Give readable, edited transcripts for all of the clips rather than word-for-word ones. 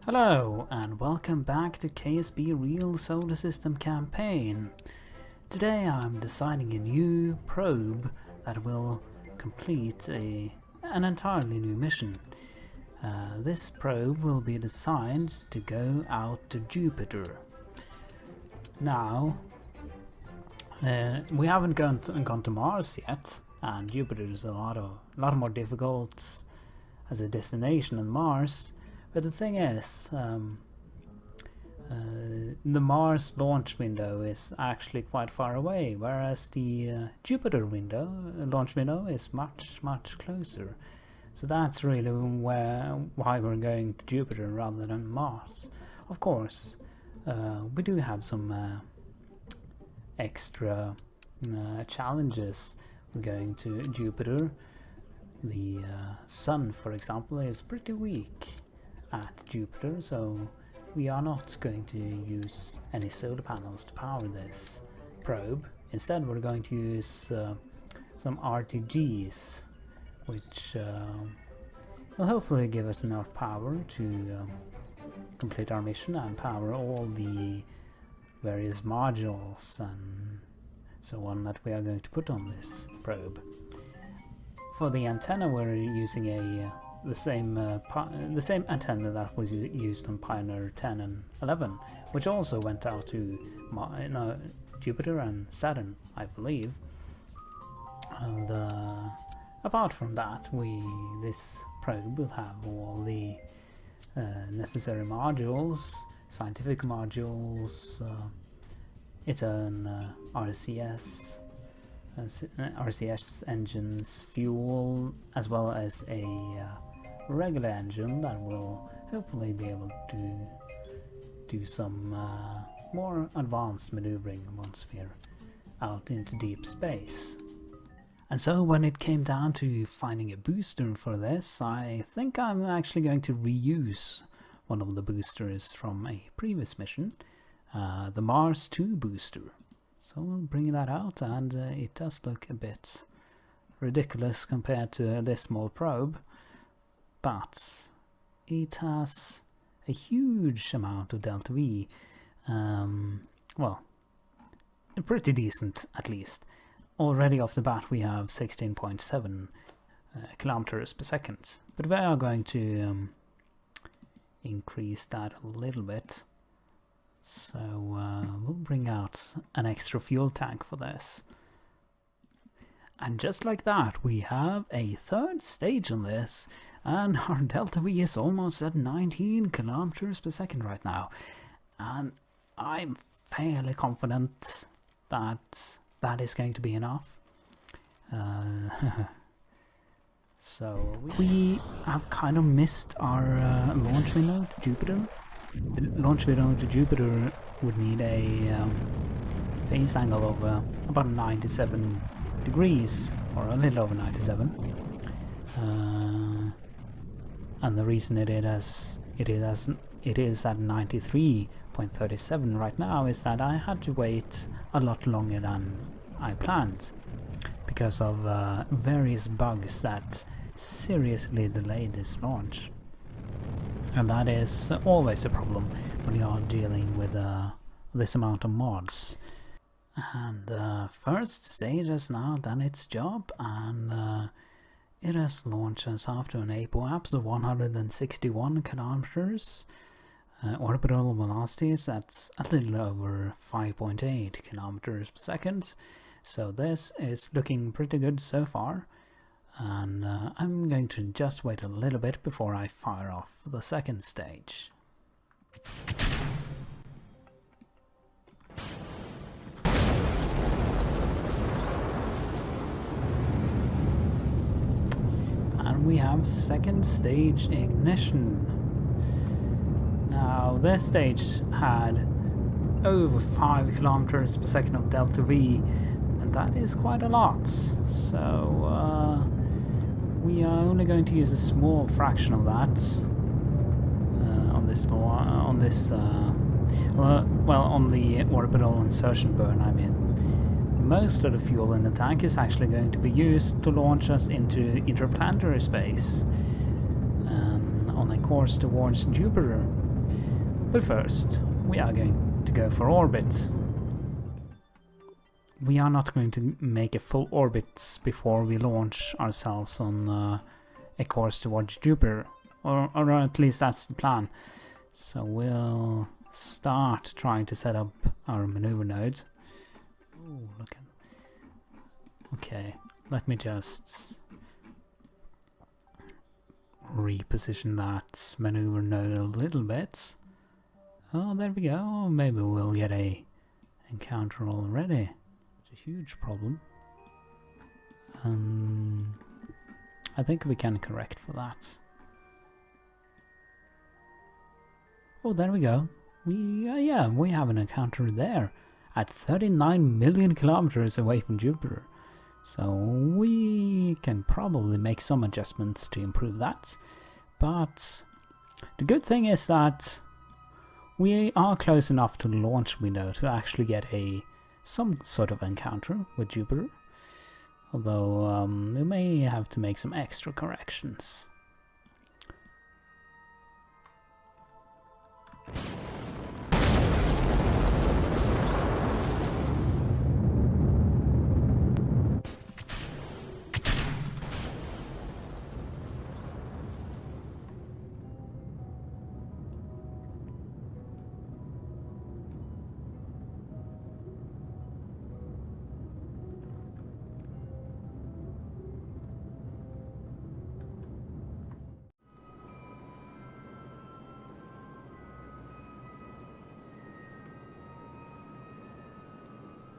Hello and welcome back to KSP Real Solar System campaign. Today I'm designing a new probe that will complete an entirely new mission. This probe will be designed to go out to Jupiter. Now, we haven't gone to Mars yet, and Jupiter is a lot more difficult as a destination than Mars. But the thing is, the Mars launch window is actually quite far away, whereas the Jupiter launch window is much closer. So that's really why we're going to Jupiter rather than Mars. Of course, we do have some extra challenges with going to Jupiter. The sun, for example, is pretty weak at Jupiter, so we are not going to use any solar panels to power this probe. Instead, we're going to use some RTGs, which will hopefully give us enough power to complete our mission and power all the various modules and so on that we are going to put on this probe. For the antenna, we're using the same antenna that was used on Pioneer 10 and 11, which also went out to Jupiter and Saturn, I believe. And apart from that, this probe will have all the necessary modules, scientific modules, its own RCS engines, fuel, as well as a regular engine that will hopefully be able to do some more advanced maneuvering once we're out into deep space. And so when it came down to finding a booster for this, I think I'm actually going to reuse one of the boosters from a previous mission, the Mars 2 booster. So we'll bring that out, and it does look a bit ridiculous compared to this small probe, but it has a huge amount of delta V. Well, pretty decent at least. Already off the bat we have 16.7 kilometers per second, but we are going to increase that a little bit. So we'll bring out an extra fuel tank for this. And just like that, we have a third stage on this, and our delta V is almost at 19 kilometers per second right now. And I'm fairly confident that that is going to be enough. So we have kind of missed our launch window to Jupiter. The launch window to Jupiter would need a phase angle of about 97 degrees, or a little over 97. And the reason it is at 93.37 right now is that I had to wait a lot longer than I planned because of various bugs that seriously delayed this launch. And that is always a problem when you are dealing with this amount of mods. And the first stage has now done its job, and it has launched us after an apoapse of 161 kilometers. Orbital velocities, that's a little over 5.8 kilometers per second. So this is looking pretty good so far. And I'm going to just wait a little bit before I fire off the second stage. And we have second stage ignition. Now this stage had over 5 kilometers per second of delta V, and that is quite a lot. So we are only going to use a small fraction of that on the orbital insertion burn, I mean. Most of the fuel in the tank is actually going to be used to launch us into interplanetary space and on a course towards Jupiter, But first, we are going to go for orbit. We are not going to make a full orbit before we launch ourselves on a course towards Jupiter, or at least that's the plan. So we'll start trying to set up our maneuver node. Ooh, look at. Okay, let me just reposition that maneuver node a little bit. Oh, there we go. Maybe we'll get a encounter already. It's a huge problem. I think we can correct for that. Oh, there we go. Yeah, we have an encounter there at 39 million kilometers away from Jupiter. So we can probably make some adjustments to improve that. But the good thing is that we are close enough to the launch window to actually get some sort of encounter with Jupiter. Although we may have to make some extra corrections.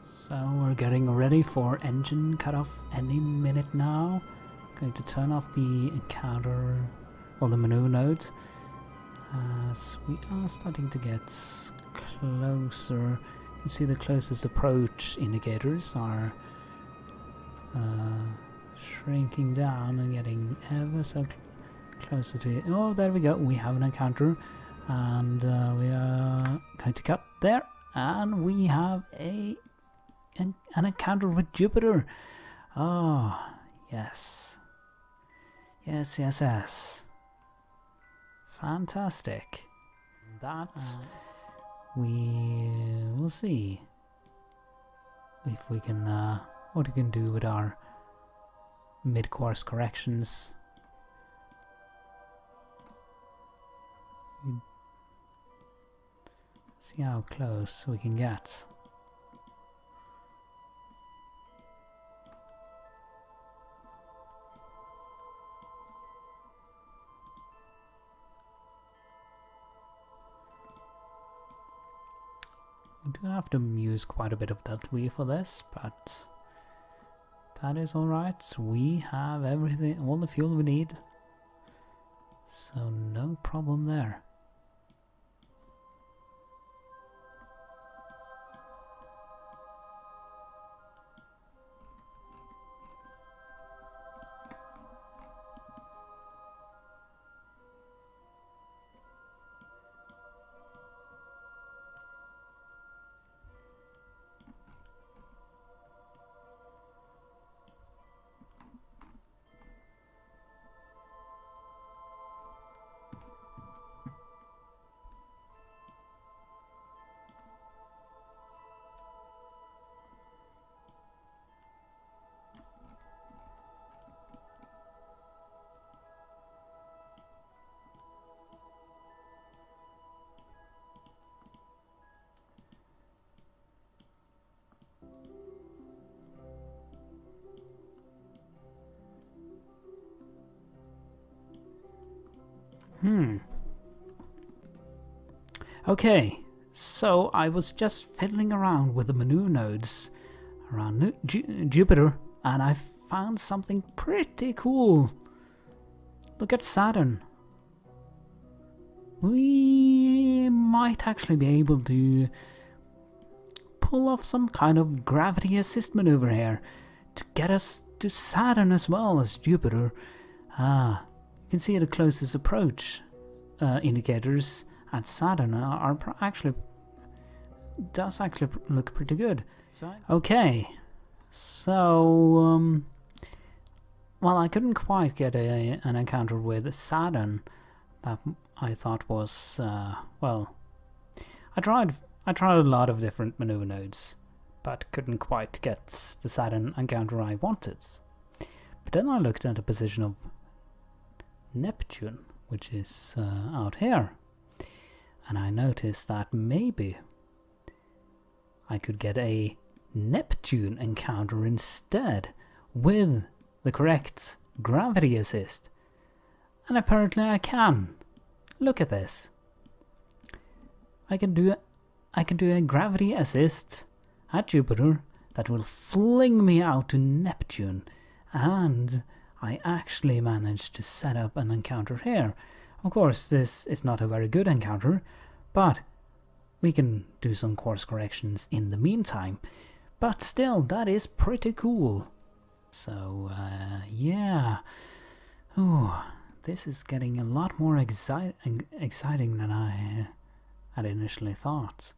So we're getting ready for engine cutoff any minute now. Going to turn off the encounter, or the maneuver nodes, as we are starting to get closer. You can see the closest approach indicators are shrinking down and getting ever so closer to it. Oh, there we go. We have an encounter, and we are going to cut there, and we have an encounter with Jupiter. Oh, yes. Yes. Fantastic. That we will see if we can, what we can do with our mid-course corrections. See how close we can get. We do have to use quite a bit of delta-V for this, but that is alright. We have everything, all the fuel we need, so no problem there. Okay, so I was just fiddling around with the maneuver nodes around Jupiter, and I found something pretty cool. Look at Saturn. We might actually be able to pull off some kind of gravity assist maneuver here to get us to Saturn as well as Jupiter. You can see the closest approach indicators at Saturn does actually look pretty good. Okay, so well, I couldn't quite get an encounter with Saturn that I thought was well, I tried a lot of different maneuver nodes, but couldn't quite get the Saturn encounter I wanted. But then I looked at the position of Neptune, which is out here, and I noticed that maybe I could get a Neptune encounter instead with the correct gravity assist. And apparently I can. Look at this. I can do a gravity assist at Jupiter that will fling me out to Neptune, and I actually managed to set up an encounter here. Of course, this is not a very good encounter, but we can do some course corrections in the meantime. But still, that is pretty cool. So, yeah. Ooh, this is getting a lot more exciting than I had initially thought.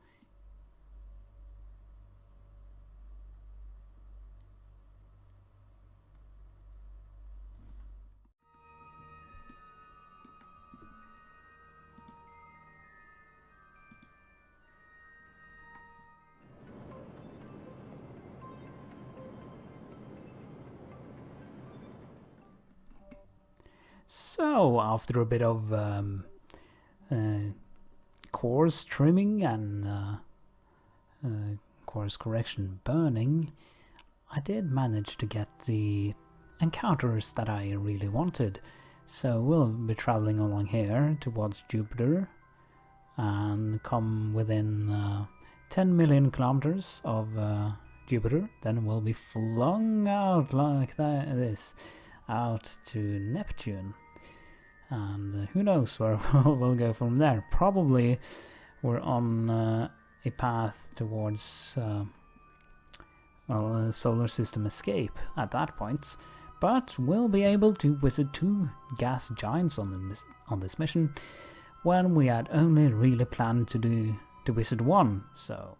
So, after a bit of course trimming and course correction burning, I did manage to get the encounters that I really wanted. So we'll be traveling along here towards Jupiter and come within 10 million kilometers of Jupiter. Then we'll be flung out like this out to Neptune, and who knows where we'll go from there. Probably we're on a path towards well, a solar system escape at that point, but we'll be able to visit 2 gas giants on this mission when we had only really planned to visit 1. So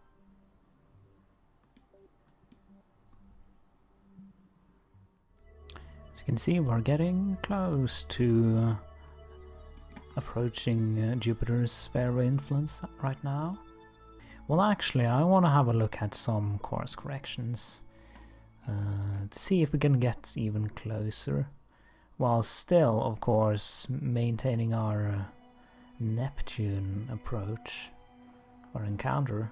as you can see, we're getting close to approaching Jupiter's sphere of influence right now. Well, actually, I want to have a look at some course corrections to see if we can get even closer, while still, of course, maintaining our Neptune approach or encounter.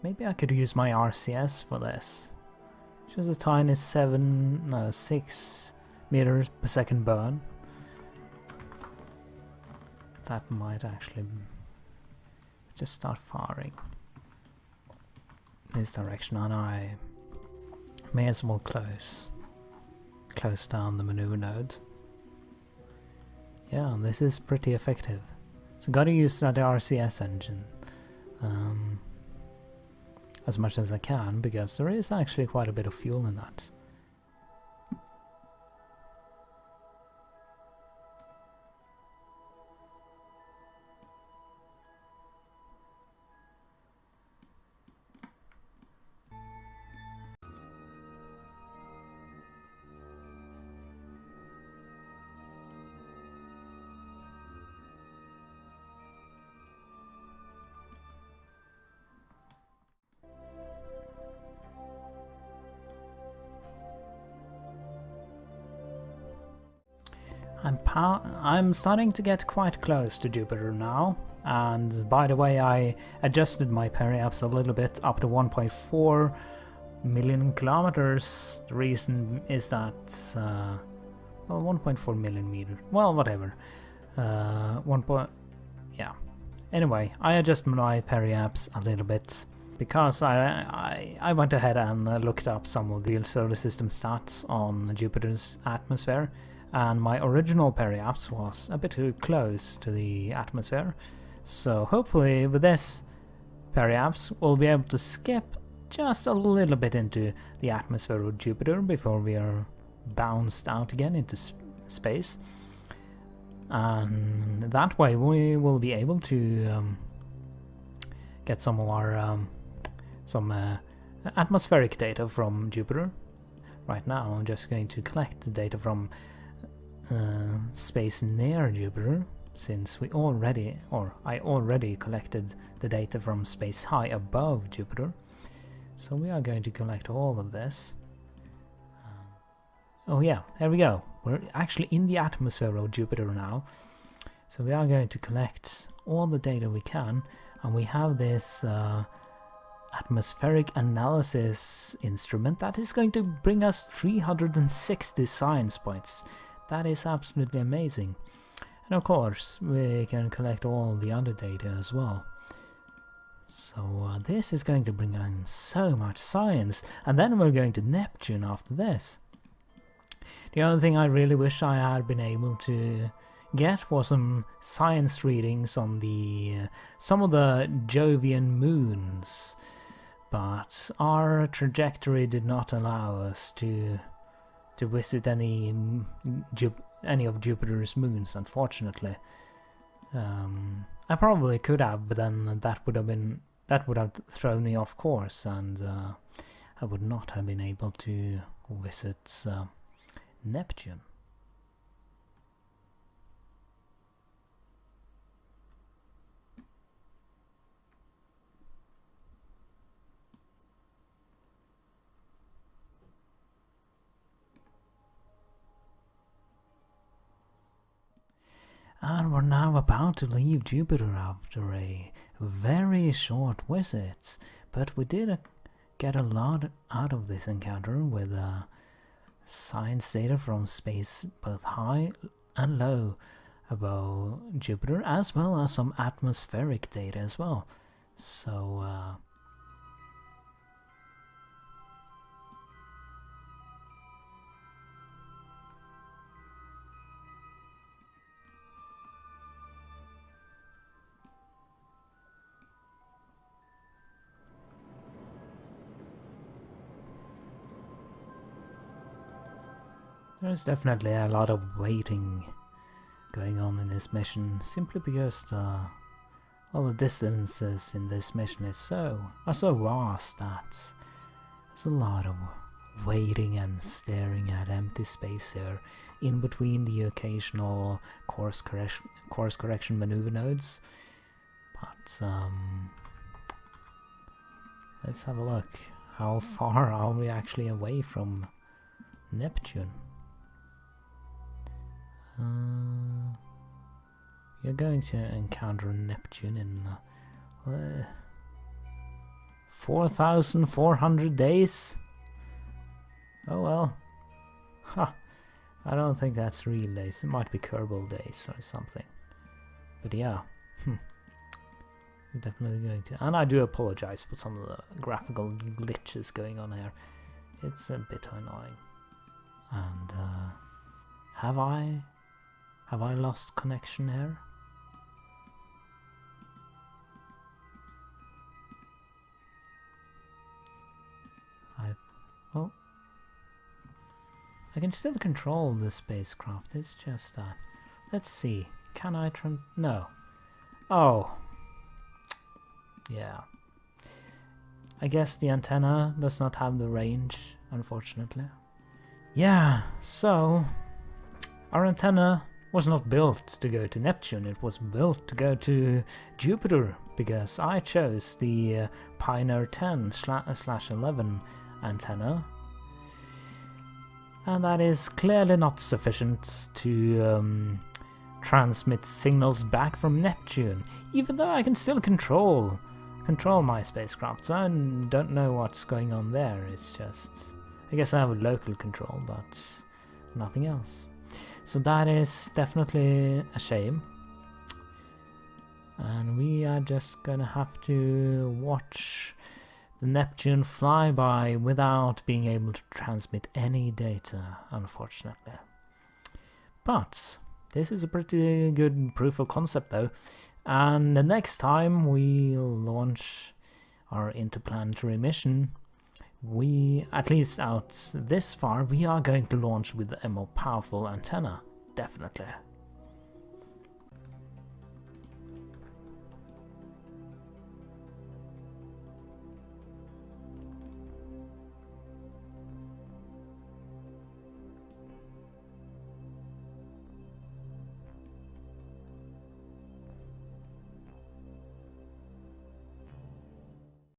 Maybe I could use my RCS for this. Just a tiny 6 meters per second burn. That might actually just start firing this direction, and I may as well close down the maneuver node. Yeah, this is pretty effective. So gotta use that RCS engine as much as I can, because there is actually quite a bit of fuel in that. I'm starting to get quite close to Jupiter now, and by the way, I adjusted my periaps a little bit up to 1.4 million kilometers. The reason is that well, 1.4 million meters, well, whatever, yeah. Anyway, I adjusted my periaps a little bit because I went ahead and looked up some of the real solar system stats on Jupiter's atmosphere, and my original periaps was a bit too close to the atmosphere. So hopefully with this periaps we'll be able to skip just a little bit into the atmosphere of Jupiter before we are bounced out again into space, and that way we will be able to get some of our atmospheric data from Jupiter. Right now I'm just going to collect the data from space near Jupiter, since we already, or I already collected the data from space high above Jupiter. So we are going to collect all of this. Oh yeah, there we go. We're actually in the atmosphere of Jupiter now. So we are going to collect all the data we can, and we have this atmospheric analysis instrument that is going to bring us 360 science points. That is absolutely amazing. And of course, we can collect all the other data as well. So this is going to bring in so much science, and then we're going to Neptune after this. The only thing I really wish I had been able to get was some science readings on the some of the Jovian moons, but our trajectory did not allow us to visit any of Jupiter's moons, unfortunately. I probably could have, but then that would have thrown me off course, and I would not have been able to visit Neptune. And we're now about to leave Jupiter after a very short visit, but we did get a lot out of this encounter with science data from space both high and low above Jupiter, as well as some atmospheric data as well. So there's definitely a lot of waiting going on in this mission, simply because all the distances in this mission are so vast that there's a lot of waiting and staring at empty space here, in between the occasional course correction maneuver nodes. But let's have a look. How far are we actually away from Neptune? You're going to encounter Neptune in 4,400 days? Oh well. Ha! I don't think that's real days. It might be Kerbal days or something. But yeah. You're definitely going to. And I do apologize for some of the graphical glitches going on here. It's a bit annoying. And have I lost connection here? Well, I can still control the spacecraft. It's just that. Let's see. Can I no. Oh. Yeah. I guess the antenna does not have the range, unfortunately. Yeah, so our antenna was not built to go to Neptune, it was built to go to Jupiter, because I chose the Pioneer 10/11 antenna, and that is clearly not sufficient to transmit signals back from Neptune, even though I can still control my spacecraft, so I don't know what's going on there. It's just, I guess I have a local control, but nothing else. So that is definitely a shame. And we are just gonna have to watch the Neptune flyby without being able to transmit any data, unfortunately. But this is a pretty good proof of concept though. And the next time we'll launch our interplanetary mission, at least out this far, we are going to launch with a more powerful antenna, definitely.